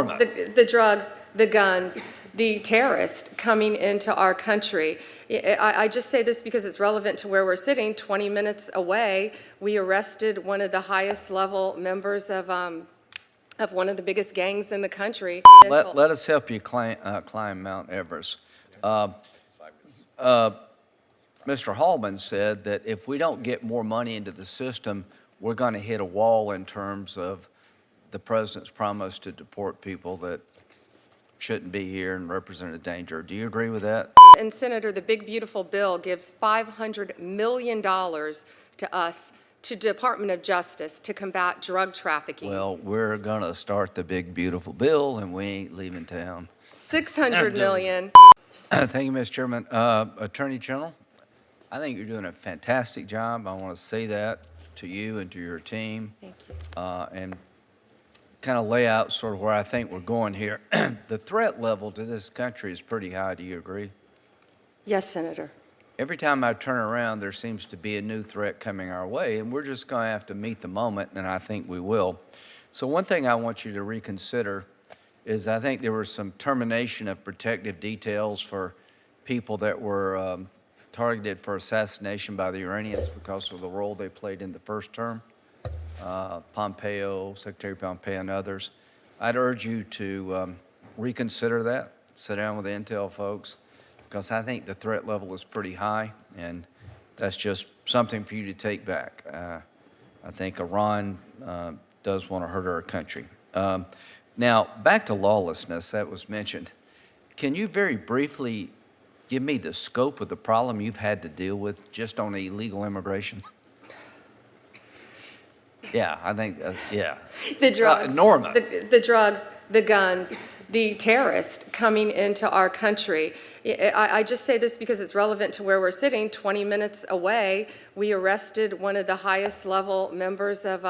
enormous. The drugs, the guns, the terrorists coming into our country. I just say this because it's relevant to where we're sitting. 20 minutes away, we arrested one of the highest level members of one of the biggest gangs in the country. Let us help you climb Mount Everest. Mr. Hallman said that if we don't get more money into the system, we're going to hit a wall in terms of the president's promise to deport people that shouldn't be here and represent a danger. Do you agree with that? And Senator, the big beautiful bill gives $500 million to us, to Department of Justice, to combat drug trafficking. Well, we're going to start the big beautiful bill, and we ain't leaving town. $600 million. Thank you, Mr. Chairman. Attorney General, I think you're doing a fantastic job. I want to say that to you and to your team. Thank you. And kind of lay out sort of where I think we're going here. The threat level to this country is pretty high. Do you agree? Yes, Senator. Every time I turn around, there seems to be a new threat coming our way, and we're just going to have to meet the moment, and I think we will. So one thing I want you to reconsider is I think there was some termination of protective details for people that were targeted for assassination by the Iranians because of the role they played in the first term. Pompeo, Secretary Pompeo, and others. I'd urge you to reconsider that, sit down with the intel folks, because I think the threat level is pretty high, and that's just something for you to take back. I think Iran does want to hurt our country. Now, back to lawlessness, that was mentioned. Can you very briefly give me the scope of the problem you've had to deal with just on illegal immigration? Yeah, I think, yeah. The drugs, enormous. The drugs, the guns, the terrorists coming into our country. I just say this because it's relevant to where we're sitting. 20 minutes away, we arrested one of the highest level members of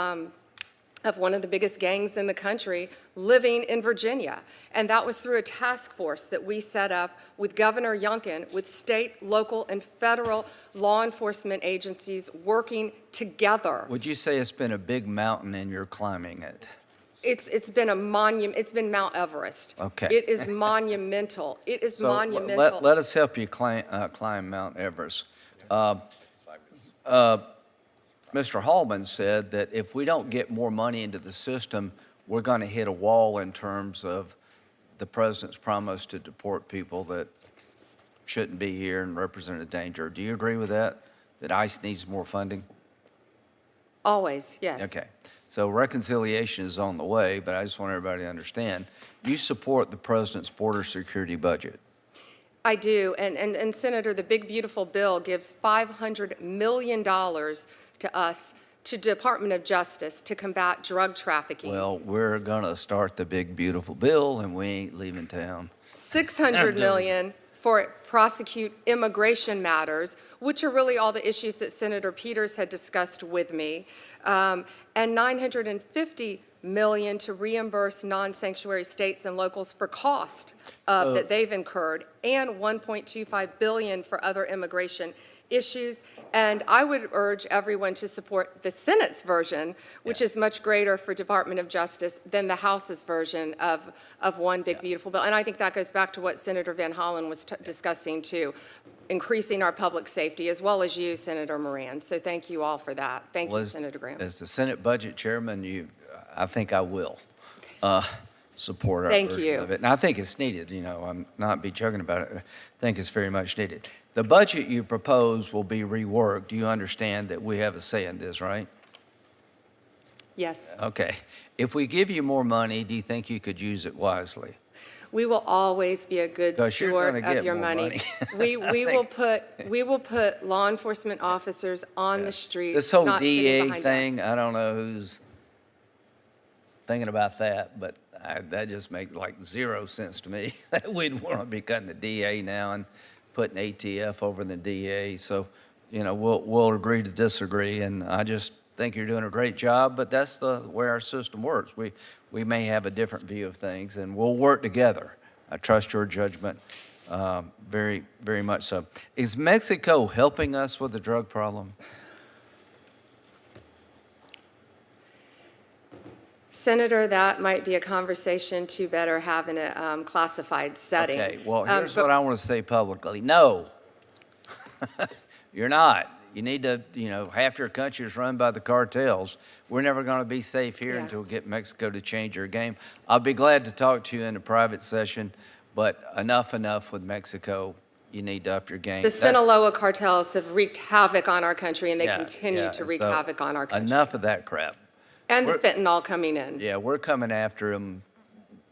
one of the biggest gangs in the country living in Virginia. And that was through a task force that we set up with Governor Youngkin, with state, local, and federal law enforcement agencies working together. Would you say it's been a big mountain and you're climbing it? It's been a monument. It's been Mount Everest. Okay. It is monumental. It is monumental. Let us help you climb Mount Everest. Mr. Hallman said that if we don't get more money into the system, we're going to hit a wall in terms of the president's promise to deport people that shouldn't be here and represent a danger. Do you agree with that, that ICE needs more funding? Always, yes. Okay. So reconciliation is on the way, but I just want everybody to understand, you support the president's border security budget. I do, and Senator, the big beautiful bill gives $500 million to us, to Department of Justice, to combat drug trafficking. Well, we're going to start the big beautiful bill, and we ain't leaving town. $600 million for prosecute immigration matters, which are really all the issues that Senator Peters had discussed with me, and $950 million to reimburse non-sanctuary states and locals for cost that they've incurred, and $1.25 billion for other immigration issues. And I would urge everyone to support the Senate's version, which is much greater for Department of Justice than the House's version of one big beautiful bill. And I think that goes back to what Senator Van Hollen was discussing too, increasing our public safety, as well as you, Senator Moran. So thank you all for that. Thank you, Senator Graham. As the Senate Budget Chairman, I think I will support our version of it. And I think it's needed, I'm not be joking about it. I think it's very much needed. The budget you propose will be reworked. Do you understand that we have a say in this, right? Yes. Okay. If we give you more money, do you think you could use it wisely? We will always be a good steward of your money. We will put law enforcement officers on the street. This whole DA thing, I don't know who's thinking about that, but that just makes like 0 sense to me. We'd want to be cutting the DA now and putting ATF over the DA. So, we'll agree to disagree, and I just think you're doing a great job, but that's the way our system works. We may have a different view of things, and we'll work together. I trust your judgment very, very much so. Is Mexico helping us with the drug problem? Senator, that might be a conversation to better have in a classified setting. Okay, well, here's But what I want to say publicly. No, you're not. You need to, half your country is run by the cartels. We're never going to be safe here Yeah. until we get Mexico to change their game. I'll be glad to talk to you in a private session, but enough with Mexico. You need to up your game. the Sinaloa cartels have wreaked havoc on our country, and they continue to wreak so havoc on our country. Enough of that crap. And the fentanyl coming in. Yeah, we're coming after them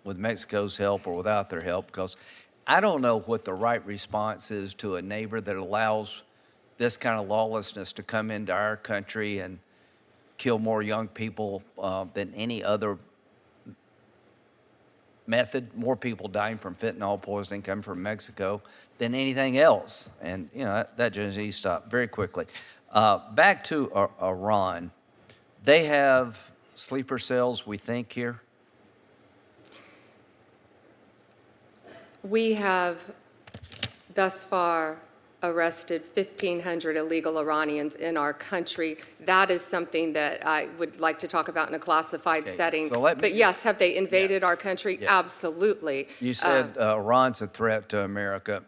with Mexico's help or without their help, because I don't know what the right response is to a neighbor that allows this kind of lawlessness to come into our country and kill more young people than any other method. More people dying from fentanyl poisoning coming from Mexico than anything else. And, that just needs to stop very quickly. Back to Iran. They have sleeper cells, we think, here. We have thus far arrested 1,500 illegal Iranians in our country. That is something that I would like to talk about in a classified setting. So let me- But yes, have they invaded our country? Yeah. Absolutely. You said Iran's a threat to America.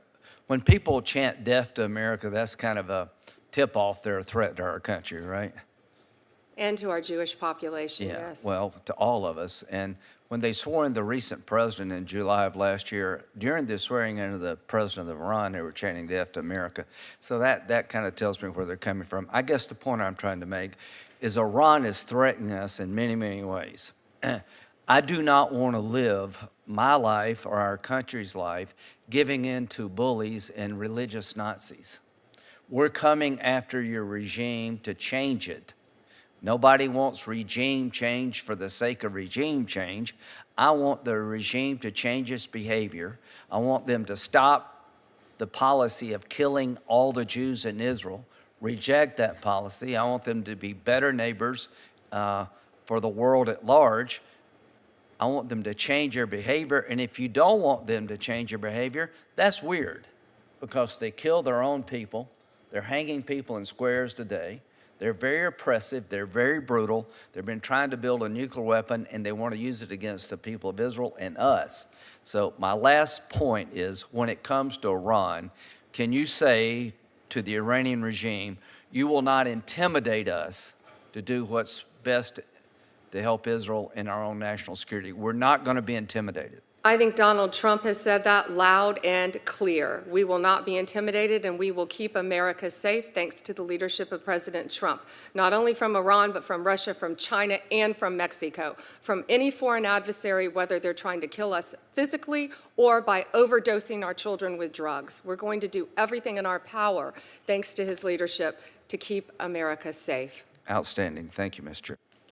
When people chant death to America, that's kind of a tip-off they're a threat to our country, right? And to our Jewish population, Yeah, yes. well, to all of us. And when they swore in the recent president in July of last year, during the swearing in of the president of Iran, they were chanting death to America. So that kind of tells me where they're coming from. I guess the point I'm trying to make is Iran is threatening us in many, many ways. I do not want to live my life or our country's life giving in to bullies and religious Nazis. We're coming after your regime to change it. Nobody wants regime change for the sake of regime change. I want the regime to change its behavior. I want them to stop the policy of killing all the Jews in Israel, reject that policy. I want them to be better neighbors for the world at large. I want them to change their behavior. And if you don't want them to change their behavior, that's weird, because they kill their own people. They're hanging people in squares today. They're very oppressive. They're very brutal. They've been trying to build a nuclear weapon, and they want to use it against the people of Israel and us. So my last point is, when it comes to Iran, can you say to the Iranian regime, you will not intimidate us to do what's best to help Israel in our own national security? We're not going to be intimidated. I think Donald Trump has said that loud and clear. We will not be intimidated, and we will keep America safe thanks to the leadership of President Trump, not only from Iran, but from Russia, from China, and from Mexico, from any foreign adversary, whether they're trying to kill us physically or by overdosing our children with drugs. We're going to do everything in our power, thanks to his leadership, to keep America safe. Outstanding. Thank you, Mr. Chair.